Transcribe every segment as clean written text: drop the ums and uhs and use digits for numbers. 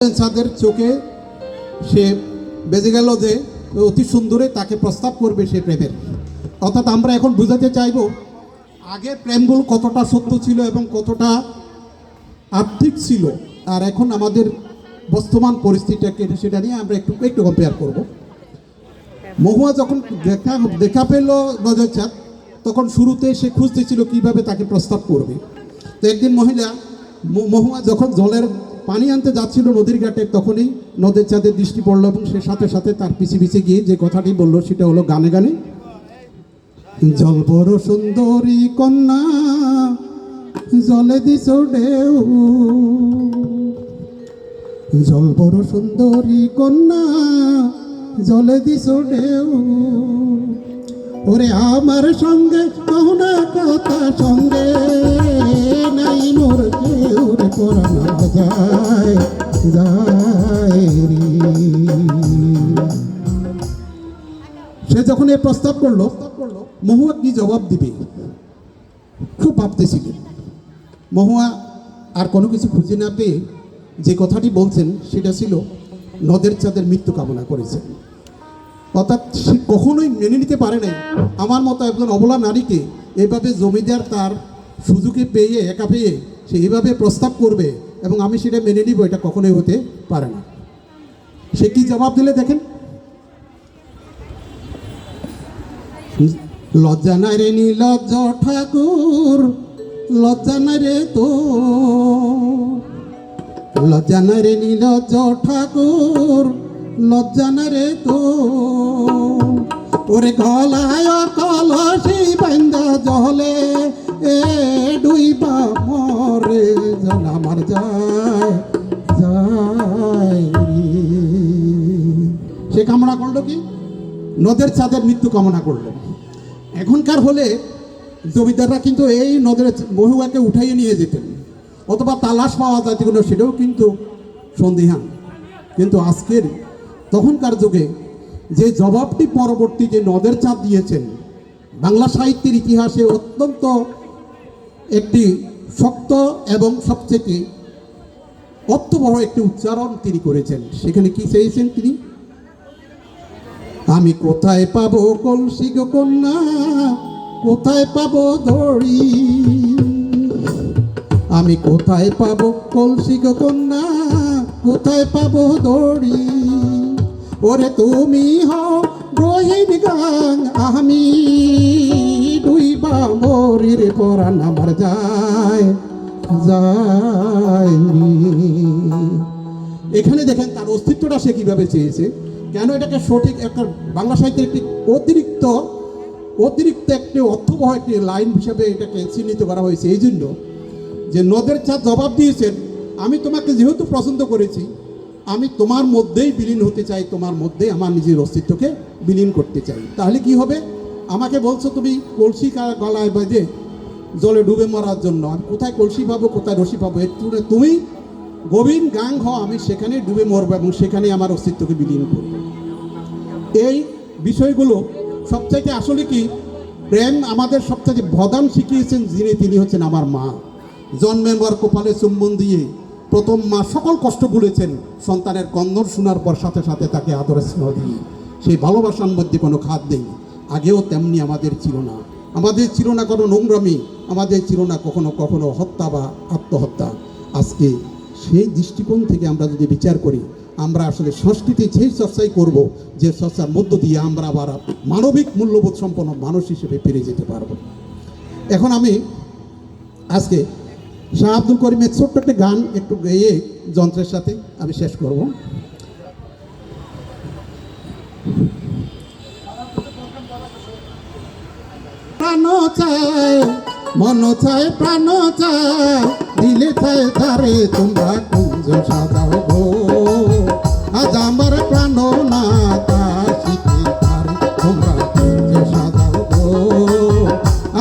ছাদের চোখে সে বেজে গেল যে অতি সুন্দরে তাকে প্রস্তাব করবে সে প্রেমের। অর্থাৎ আমরা এখন বুঝাতে চাইব আগের প্রেমগুলো কতটা সত্য ছিল এবং কতটা আর্থিক ছিল, আর এখন আমাদের বর্তমান পরিস্থিতিটাকে সেটা নিয়ে আমরা একটু একটু কম্পেয়ার করব। মহুয়া যখন দেখা পেল নজর চাঁদ, তখন শুরুতে সে খুঁজতেছিল কিভাবে তাকে প্রস্তাব করবে। তো একদিন মহুয়া যখন জলের পানি আনতে যাচ্ছিল নদীর ঘাটে, তখনই নদের চাঁদের দৃষ্টি পড়ল এবং সে সাথে সাথে তার পিছিয়ে পিছিয়ে গিয়ে যে কথাটি বলল সেটা হলো গানে গানে, জল বড় সুন্দরী কন্যা জলে দিছ ঢেউ, জল বড় সুন্দরী কন্যা জলে দিছ ঢেউ, ওরে আমার সঙ্গে কহনা কথা সঙ্গে নাই মোর কেউ রে পরানো যায় যায় রে। সে যখন এই প্রস্তাব করলো, মহুয়া কি জবাব দিবে খুব ভাবতেছিলেন। মহুয়া আর কোনো কিছু খুঁজে না পেয়ে যে কথাটি বলছেন সেটা ছিল নদের চাঁদের মৃত্যু কামনা করেছেন। অর্থাৎ সে কখনোই মেনে নিতে পারে নাই আমার মতো একজন অবলা নারীকে এভাবে জমিদার তার সুযোগে পেয়ে একা পেয়ে সে এভাবে প্রস্তাব করবে এবং আমি সেটা মেনে নিব, এটা কখনোই হতে পারে না। সে কি জবাব দিলে দেখেন, লজ্জা নাই রে নীলজ্জ ঠাকুর লজ্জা নাই রে তো, লজ্জা নাই রে নীলজ্জ ঠাকুর লজ্জা নাই রে তো, ওরে গলায় কলসি বান্ধা জলে এ ডুইবা মরে জান আমার যায় যায়। সে কামনা করলো কি, নদের চাঁদের মৃত্যু কামনা করলো। এখনকার হলে জমিদাররা কিন্তু এই নদের মহুয়াকে উঠাইয়ে নিয়ে যেতেন, অথবা তালাশ পাওয়া যায় কোনো সেটাও কিন্তু সন্দিহান। কিন্তু আজকের তখনকার যুগে যে জবাবটি পরবর্তী যে নদের চাঁদ দিয়েছেন, বাংলা সাহিত্যের ইতিহাসে অত্যন্ত একটি শক্ত এবং সবচেয়ে অর্থবহ একটি উচ্চারণ তিনি করেছেন। সেখানে কি চেয়েছেন তিনি, আমি কোথায় পাবো কলসি গো কন্যা কোথায় পাবো দড়ি, আমি কোথায় পাবো কলসি গো কন্যা কোথায় পাবো দড়ি, ওরে তুমি হও রহিন গাং আমি ডুইবা মরির পরাণ আমার যায় যায়। এখানে দেখেন তার অস্তিত্বটা সে কিভাবে চেয়েছে, কেন এটাকে সঠিক একটা বাংলা সাহিত্যের একটি অতিরিক্ত একটি অর্থবহ একটি লাইন হিসেবে এটাকে চিহ্নিত করা হয়েছে। এই জন্য যে নদের চাঁদ জবাব দিয়েছেন, আমি তোমাকে যেহেতু পছন্দ করেছি আমি তোমার মধ্যেই বিলীন হতে চাই, তোমার মধ্যে আমার নিজের অস্তিত্বকে বিলীন করতে চাই। তাহলে কি হবে, আমাকে বলছো তুমি কলসি গলায় বেঁধে জলে ডুবে মরার জন্য, আমি কোথায় কলসি পাবো কোথায় রশি পাবো, একটু তুমি গভীর গাং হও, আমি সেখানে ডুবে মরবো এবং সেখানে আমার অস্তিত্বকে বিলীন করব। এই বিষয়গুলো সবচাইতে আসলে কি প্রেম আমাদের সবচেয়ে প্রধান শিখিয়েছেন যিনি, তিনি হচ্ছেন আমার মা। জন্মের পর কপালে চুম্বন দিয়ে প্রথম মা সকল কষ্ট ভুলেছেন সন্তানের কন্দর শোনার পর সাথে সাথে তাকে আদর স্নেহ দিয়ে সেই ভালোবাসার মধ্যে কোনো খাদ নেই। আগেও তেমনি আমাদের ছিল না, আমাদের ছিল না কোনো নোংরামি, আমাদের ছিল না কখনো কখনো হত্যা বা আত্মহত্যা। আজকে সেই দৃষ্টিকোণ থেকে আমরা যদি বিচার করি, আমরা আসলে সংস্কৃতি সেই চর্চাই করব যে চর্চার মধ্য দিয়ে আমরা আবার মানবিক মূল্যবোধ সম্পন্ন মানুষ হিসেবে ফিরে যেতে পারব। এখন আমি আজকে শাহ আব্দুল করিমের ছোট্ট একটা গান একটু গেয়ে যন্ত্রের সাথে আমি শেষ করব। প্রাণ চায় মন চায় প্রাণ চায় দিলে চায় তারে তোমরা কুঞ্জ সাজাও গো, আজ আমার প্রাণ না তা শিখে তারে তোমরা কুঞ্জ সাজাও গো,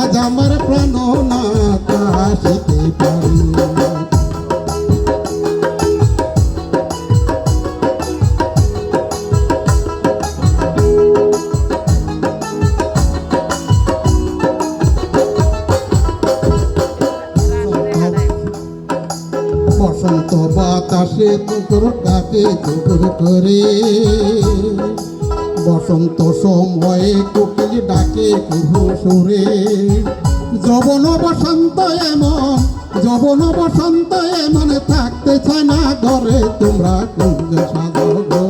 আজ আমার প্রাণ না তা শিখে পারি। বসন্ত বাতাসে তোর ডাকে দুপুর করে, বসন্ত সময়ে কোকিল ডাকে কুহু সুরে। যবন বসন্ত এমন, যবন বসন্ত এমন, থাকতে চায় না ঘরে তোমরা কুঞ্জ সাজাও গো।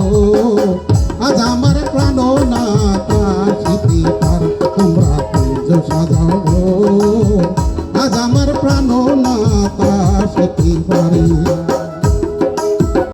আজ আমার প্রাণ না কাশিতে পার, তোমরা কুঞ্জ সাজাও গো। আজ আমার প্রাণ না কাশিতে পারে।